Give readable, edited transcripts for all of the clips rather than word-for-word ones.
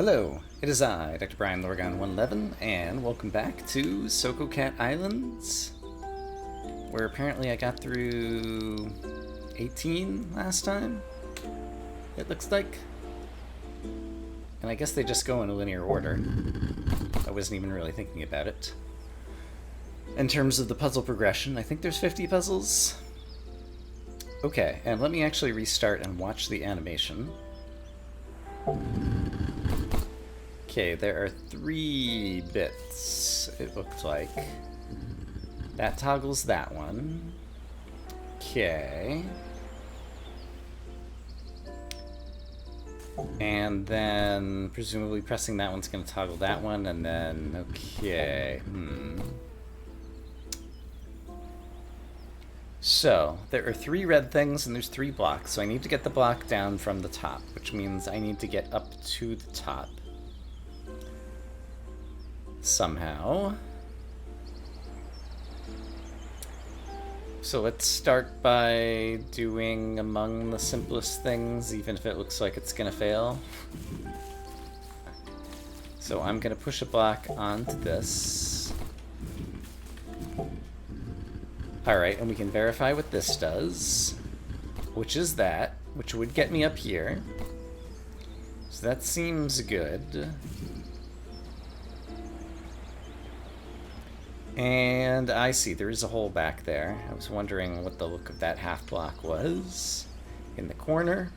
Hello, it is I, Dr. Brian Lorgon 111, and welcome back to SokoCat Islands, where apparently I got through 18 last time, it looks like. And I guess they just go in a linear order. I wasn't even really thinking about it. In terms of the puzzle progression, I think there's 50 puzzles. Okay, and let me actually restart and watch the animation. Okay, there are 3 bits, it looked like. That toggles that one. Okay. And then, presumably pressing that one's going to toggle that one, and then, okay, So, there are 3 red things, and there's 3 blocks, so I need to get the block down from the top, which means I need to get up to the top. Somehow. So let's start by doing among the simplest things, even if it looks like it's gonna fail. So I'm gonna push a block onto this. Alright, and we can verify what this does, which is that, which would get me up here. So that seems good. And I see, there is a hole back there. I was wondering what the look of that half block was in the corner.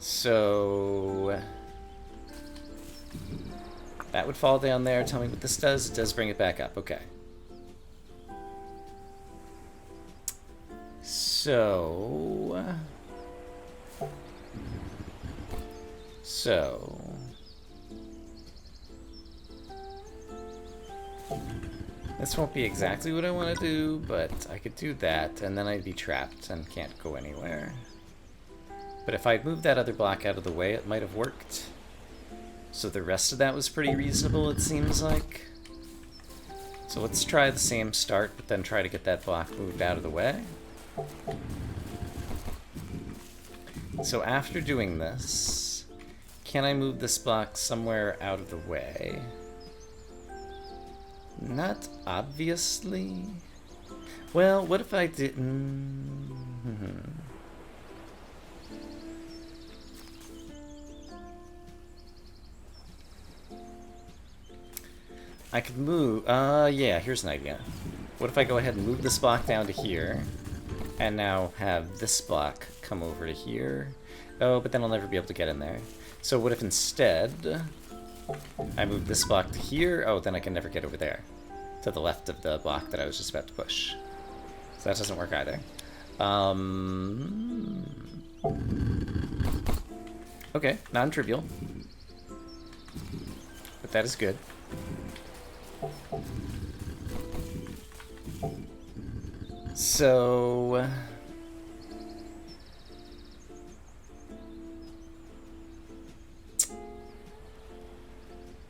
So that would fall down there. Tell me what this does. It does bring it back up. Okay. So this won't be exactly what I want to do, but I could do that, and then I'd be trapped and can't go anywhere. But if I'd moved that other block out of the way, it might have worked. So the rest of that was pretty reasonable, it seems like. So let's try the same start, but then try to get that block moved out of the way. So after doing this, can I move this block somewhere out of the way? Not obviously. Well, what if I didn't? I could move. Yeah, here's an idea. What if I go ahead and move this block down to here, and now have this block come over to here? Oh, but then I'll never be able to get in there. So what if instead I move this block to here? Oh, then I can never get over there, to the left of the block that I was just about to push. So that doesn't work either. Okay, non-trivial. But that is good. So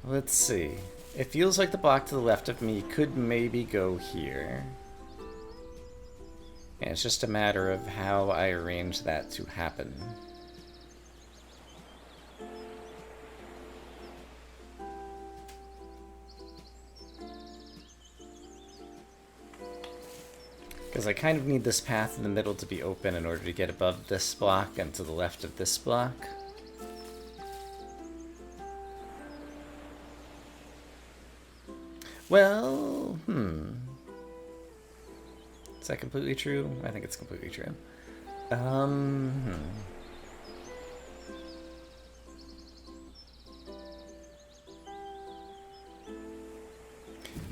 let's see. It feels like the block to the left of me could maybe go here. And it's just a matter of how I arrange that to happen. Because I kind of need this path in the middle to be open in order to get above this block and to the left of this block. Well, Is that completely true? I think it's completely true.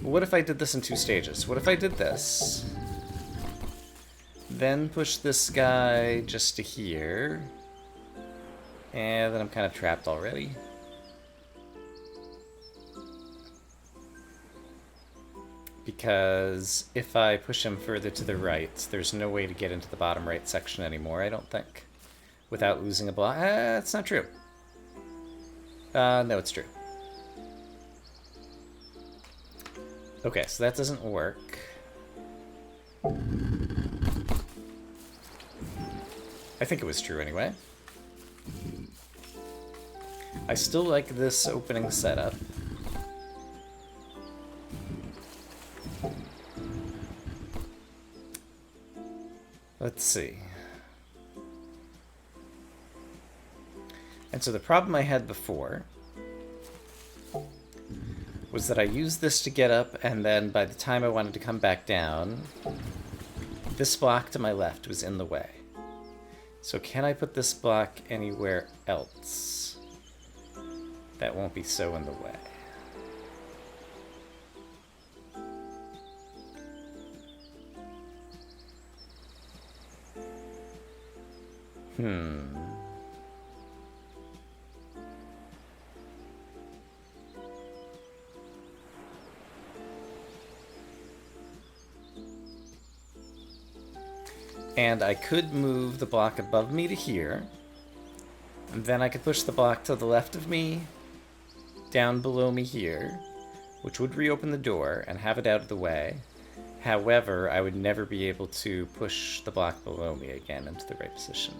What if I did this in 2 stages? What if I did this, then push this guy just to here, and then I'm kind of trapped already. Because if I push him further to the right, there's no way to get into the bottom right section anymore, I don't think, without losing a block. That's not true. No, it's true. Okay, so that doesn't work. I think it was true anyway. I still like this opening setup. Let's see. And so the problem I had before was that I used this to get up, and then by the time I wanted to come back down, this block to my left was in the way. So can I put this block anywhere else that won't be so in the way? And I could move the block above me to here, and then I could push the block to the left of me, down below me here, which would reopen the door and have it out of the way. However, I would never be able to push the block below me again into the right position.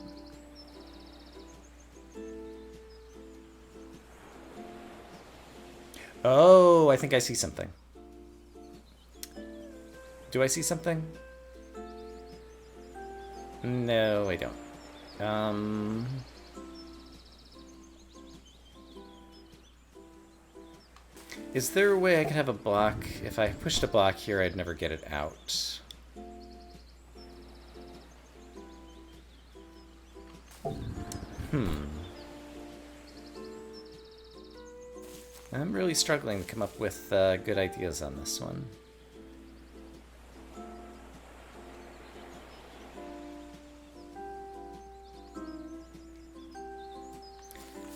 Oh, I think I see something. Do I see something? No, I don't. Is there a way I could have a block? If I pushed a block here, I'd never get it out. I'm really struggling to come up with good ideas on this one.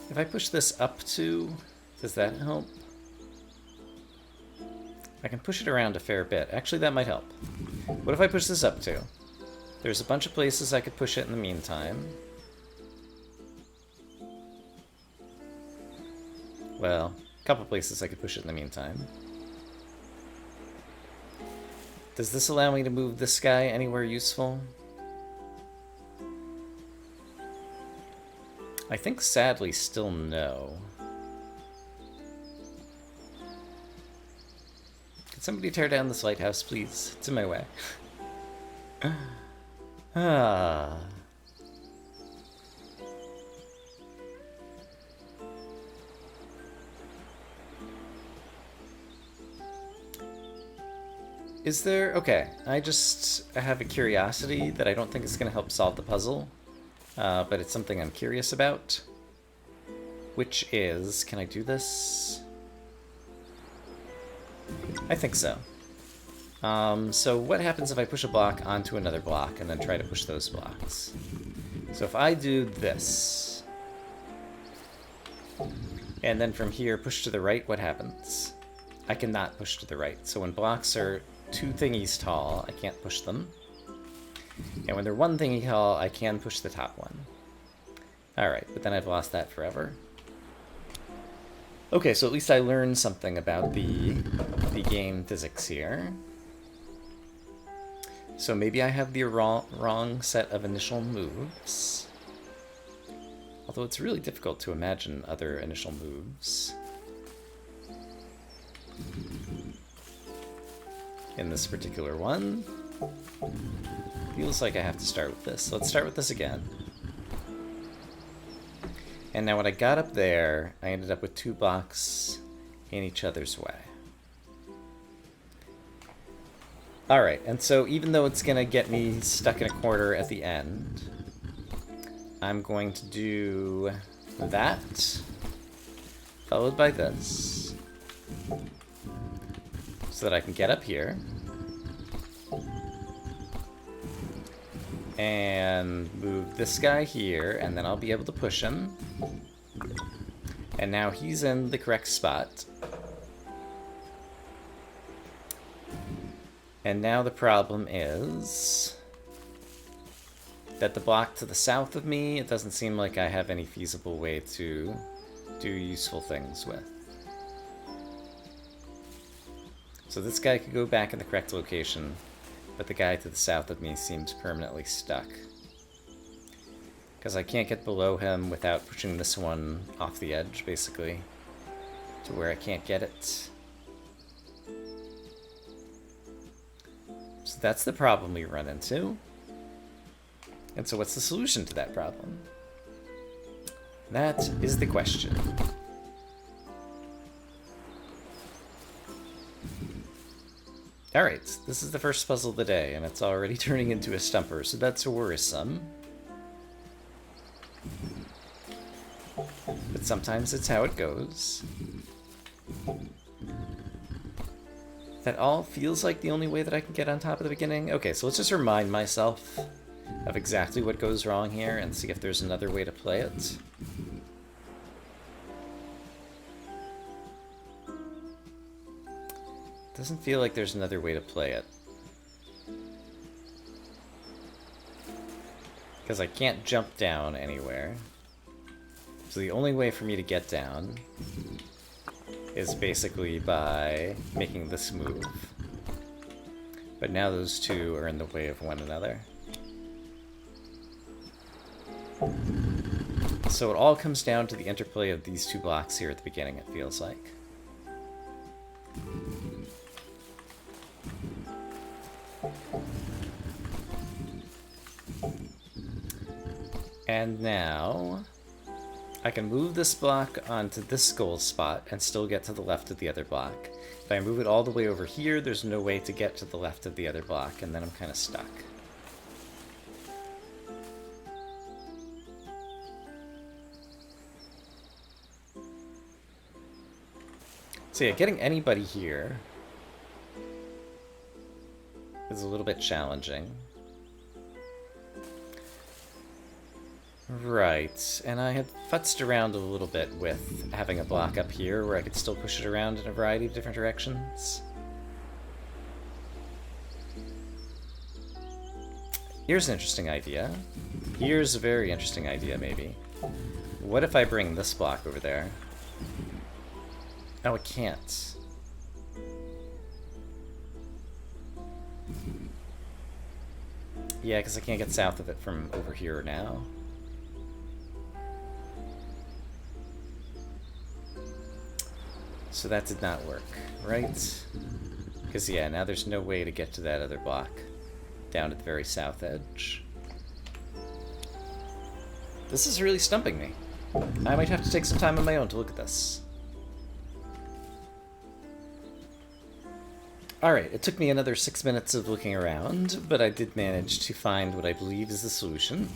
If I push this up to, does that help? I can push it around a fair bit. Actually, that might help. What if I push this up to? There's a bunch of places I could push it in the meantime. Well, a couple places I could push it in the meantime. Does this allow me to move this guy anywhere useful? I think, sadly, still no. Can somebody tear down this lighthouse, please? It's in my way. Is there... Okay, I have a curiosity that I don't think is going to help solve the puzzle. But it's something I'm curious about, which is, can I do this? I think so. So what happens if I push a block onto another block and then try to push those blocks? So if I do this, and then from here push to the right, what happens? I cannot push to the right. So when blocks are 2 thingies tall, I can't push them. And when they're 1 thingy tall, I can push the top one. Alright, but then I've lost that forever. Okay, so at least I learned something about the game physics here. So maybe I have the wrong set of initial moves. Although it's really difficult to imagine other initial moves in this particular one. Feels like I have to start with this. So let's start with this again. And now when I got up there, I ended up with 2 blocks in each other's way. Alright, and so even though it's going to get me stuck in a corner at the end, I'm going to do that, followed by this, so that I can get up here. And move this guy here, and then I'll be able to push him. And now he's in the correct spot. And now the problem is that the block to the south of me, it doesn't seem like I have any feasible way to do useful things with. So this guy could go back in the correct location, but the guy to the south of me seems permanently stuck. Because I can't get below him without pushing this one off the edge, basically, to where I can't get it. So that's the problem we run into. And so what's the solution to that problem? That is the question. Alright, this is the first puzzle of the day, and it's already turning into a stumper, so that's worrisome. But sometimes it's how it goes. That all feels like the only way that I can get on top of the beginning. Okay, so let's just remind myself of exactly what goes wrong here and see if there's another way to play it. Doesn't feel like there's another way to play it. Because I can't jump down anywhere. So the only way for me to get down is basically by making this move. But now those two are in the way of one another. So it all comes down to the interplay of these two blocks here at the beginning, it feels like. And now I can move this block onto this goal spot and still get to the left of the other block. If I move it all the way over here, there's no way to get to the left of the other block, and then I'm kind of stuck. So yeah, getting anybody here is a little bit challenging. Right, and I had futzed around a little bit with having a block up here where I could still push it around in a variety of different directions. Here's an interesting idea. Here's a very interesting idea, maybe. What if I bring this block over there? Oh, it can't. Yeah, because I can't get south of it from over here now. So that did not work, right? Because, yeah, now there's no way to get to that other block down at the very south edge. This is really stumping me. I might have to take some time on my own to look at this. Alright, it took me another 6 minutes of looking around, but I did manage to find what I believe is the solution.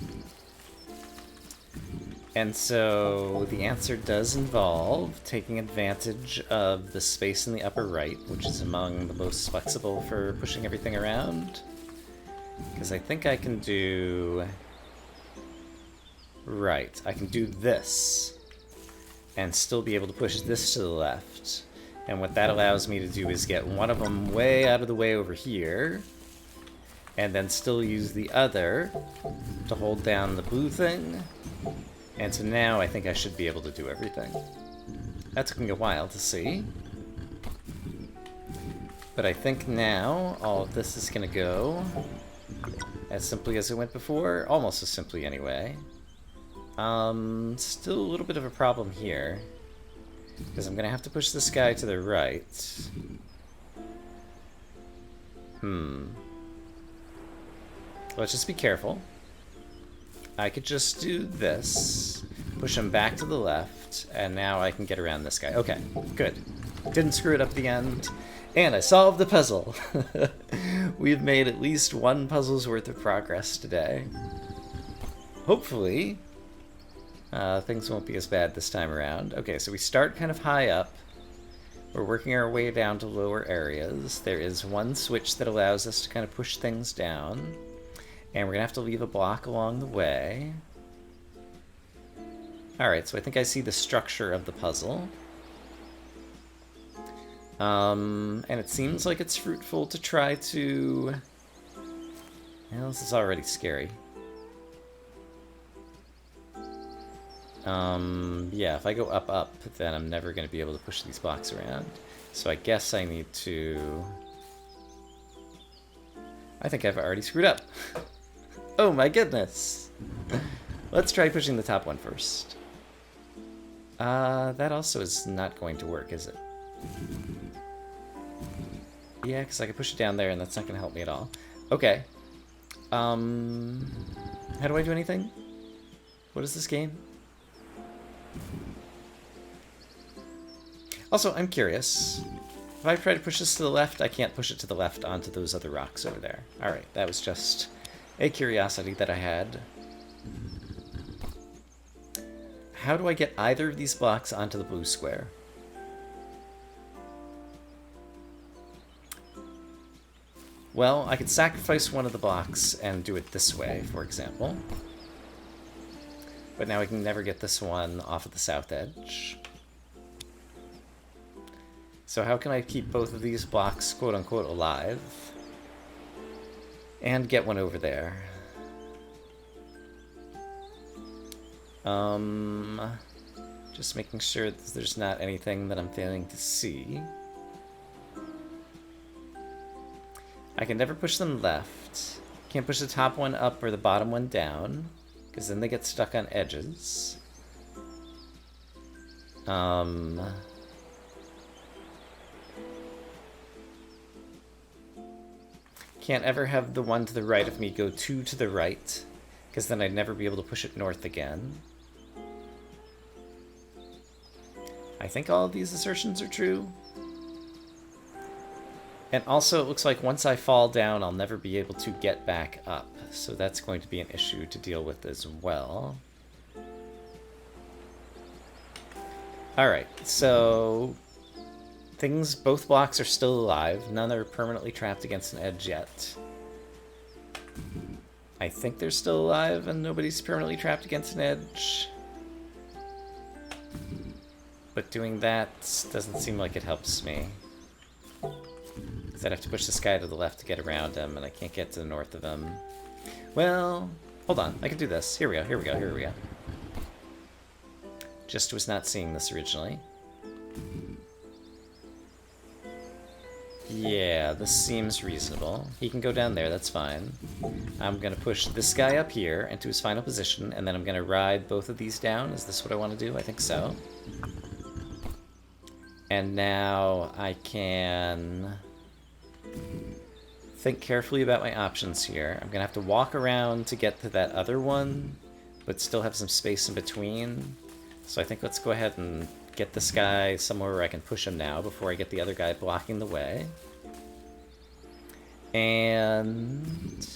And so the answer does involve taking advantage of the space in the upper right, which is among the most flexible for pushing everything around. Because I think I can do... Right, I can do this and still be able to push this to the left. And what that allows me to do is get one of them way out of the way over here, and then still use the other to hold down the blue thing. And so now I think I should be able to do everything. That took me a while to see. But I think now all of this is going to go as simply as it went before. Almost as simply anyway. Still a little bit of a problem here. Because I'm going to have to push this guy to the right. Let's just be careful. I could just do this, push him back to the left, and now I can get around this guy. Okay, good. Didn't screw it up at the end, and I solved the puzzle. We've made at least one puzzle's worth of progress today. Hopefully, things won't be as bad this time around. Okay, so we start kind of high up. We're working our way down to lower areas. There is one switch that allows us to kind of push things down. And we're going to have to leave a block along the way. Alright, so I think I see the structure of the puzzle. And it seems like it's fruitful to try to... Well, this is already scary. Yeah, if I go up, then I'm never going to be able to push these blocks around. So I guess I need to... I think I've already screwed up. Oh my goodness! Let's try pushing the top one first. That also is not going to work, is it? Yeah, because I can push it down there and that's not going to help me at all. Okay. How do I do anything? What is this game? Also, I'm curious. If I try to push this to the left, I can't push it to the left onto those other rocks over there. Alright, that was just a curiosity that I had. How do I get either of these blocks onto the blue square? Well, I could sacrifice one of the blocks and do it this way, for example. But now I can never get this one off of the south edge. So how can I keep both of these blocks, quote-unquote, alive? And get one over there? Just making sure that there's not anything that I'm failing to see. I can never push them left. Can't push the top one up or the bottom one down, because then they get stuck on edges. Can't ever have the one to the right of me go two to the right, because then I'd never be able to push it north again. I think all of these assertions are true. And also, it looks like once I fall down, I'll never be able to get back up. So that's going to be an issue to deal with as well. Alright, so both blocks are still alive. None are permanently trapped against an edge yet. I think they're still alive and nobody's permanently trapped against an edge. But doing that doesn't seem like it helps me. Because I'd have to push this guy to the left to get around him, and I can't get to the north of him. Well, hold on, I can do this. Here we go, here we go, here we go. Just was not seeing this originally. Yeah, this seems reasonable. He can go down there, that's fine. I'm gonna push this guy up here into his final position, and then I'm gonna ride both of these down. Is this what I want to do? I think so. And now I can think carefully about my options here. I'm gonna have to walk around to get to that other one, but still have some space in between. So I think let's go ahead and get this guy somewhere where I can push him now before I get the other guy blocking the way. And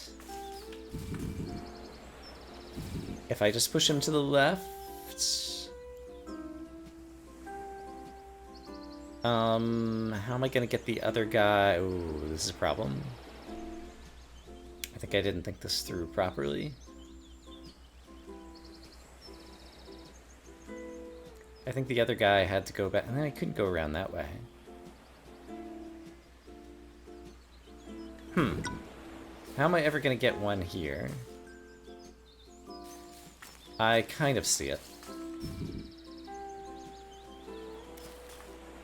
if I just push him to the left, how am I gonna get the other guy? Ooh, this is a problem. I think I didn't think this through properly. I think the other guy had to go back, and then I couldn't go around that way. How am I ever gonna get one here? I kind of see it.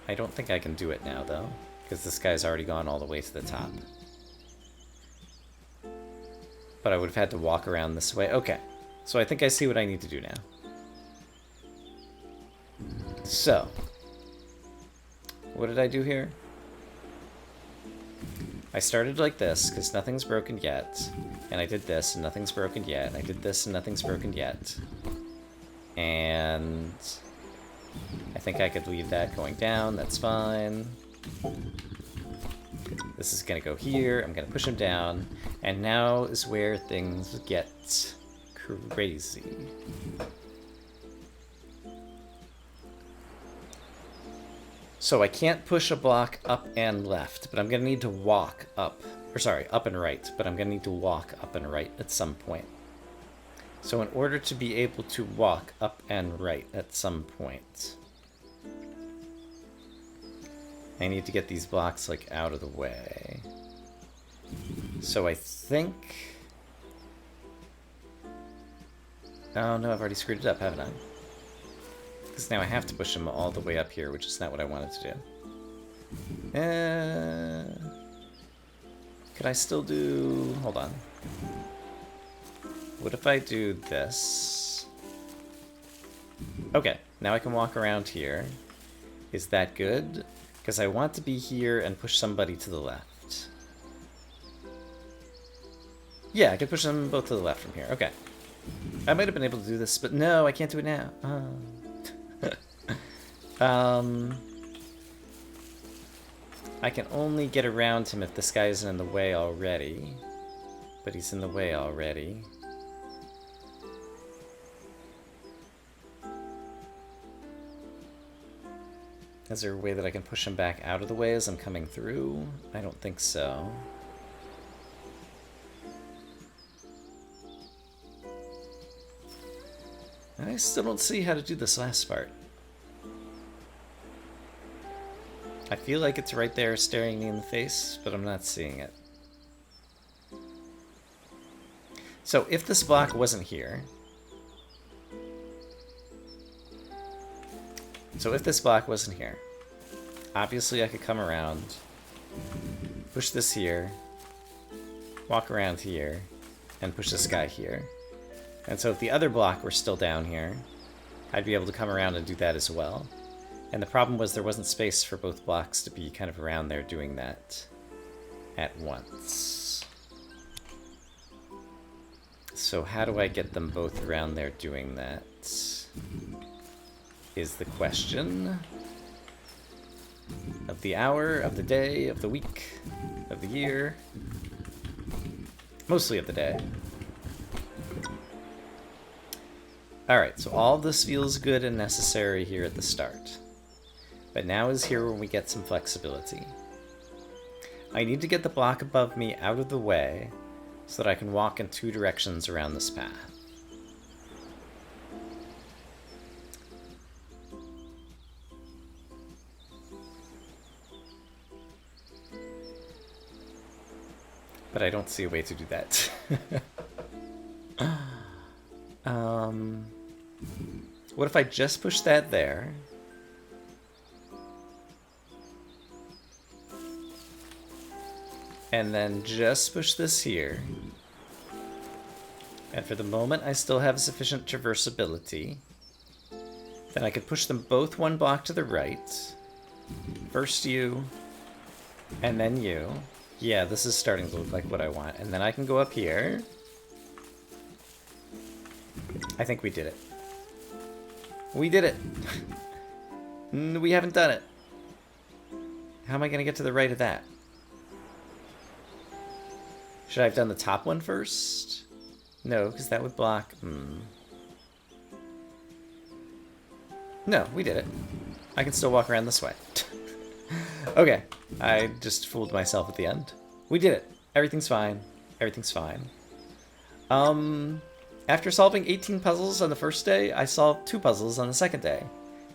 I don't think I can do it now, though, because this guy's already gone all the way to the top. But I would have had to walk around this way. Okay, so I think I see what I need to do now. So, what did I do here? I started like this, because nothing's broken yet. And I did this, and nothing's broken yet. And I did this, and nothing's broken yet. And I think I could leave that going down, that's fine. This is gonna go here, I'm gonna push him down, and now is where things get crazy. So I can't push a block up and left, but I'm gonna need to walk up, or sorry, up and right, but I'm gonna need to walk up and right at some point. So in order to be able to walk up and right at some point, I need to get these blocks, like, out of the way. So I think... Oh no, I've already screwed it up, haven't I? Because now I have to push him all the way up here, which is not what I wanted to do. Could I still do... Hold on. What if I do this? Okay, now I can walk around here. Is that good? Because I want to be here and push somebody to the left. Yeah, I could push them both to the left from here. Okay. I might have been able to do this, but no, I can't do it now. I can only get around him if this guy isn't in the way already. But he's in the way already. Is there a way that I can push him back out of the way as I'm coming through? I don't think so. I still don't see how to do this last part. I feel like it's right there staring me in the face, but I'm not seeing it. So if this block wasn't here... obviously I could come around, push this here, walk around here, and push this guy here. And so if the other block were still down here, I'd be able to come around and do that as well. And the problem was there wasn't space for both blocks to be kind of around there doing that at once. So how do I get them both around there doing that? Is the question of the hour, of the day, of the week, of the year. Mostly of the day. Alright, so all of this feels good and necessary here at the start. But now is here when we get some flexibility. I need to get the block above me out of the way so that I can walk in two directions around this path. But I don't see a way to do that. What if I just push that there? And then just push this here. And for the moment, I still have sufficient traversability. Then I could push them both one block to the right. First you, and then you. Yeah, this is starting to look like what I want. And then I can go up here. I think we did it. We did it! We haven't done it. How am I going to get to the right of that? Should I have done the top one first? No, because that would block... No, we did it. I can still walk around this way. Okay, I just fooled myself at the end. We did it. Everything's fine. Everything's fine. After solving 18 puzzles on the first day, I solved 2 puzzles on the second day.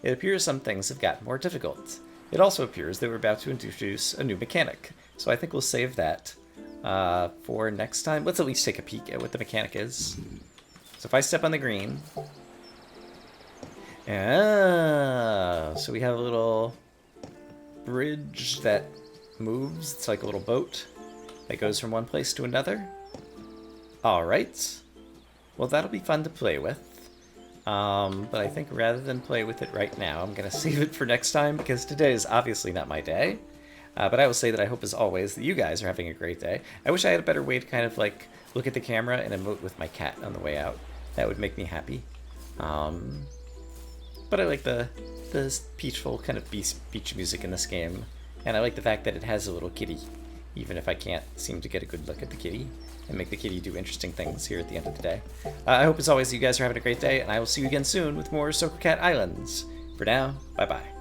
It appears some things have gotten more difficult. It also appears that we're about to introduce a new mechanic, so I think we'll save that for next time. Let's at least take a peek at what the mechanic is. So if I step on the green... so we have a little bridge that moves. It's like a little boat that goes from one place to another. Alright. Well, that'll be fun to play with. But I think rather than play with it right now, I'm going to save it for next time, because today is obviously not my day. But I will say that I hope, as always, that you guys are having a great day. I wish I had a better way to kind of, like, look at the camera and emote with my cat on the way out. That would make me happy. But I like the peaceful kind of beach music in this game. And I like the fact that it has a little kitty, even if I can't seem to get a good look at the kitty and make the kitty do interesting things here at the end of the day. I hope, as always, you guys are having a great day, and I will see you again soon with more SokoCat Islands. For now, bye-bye.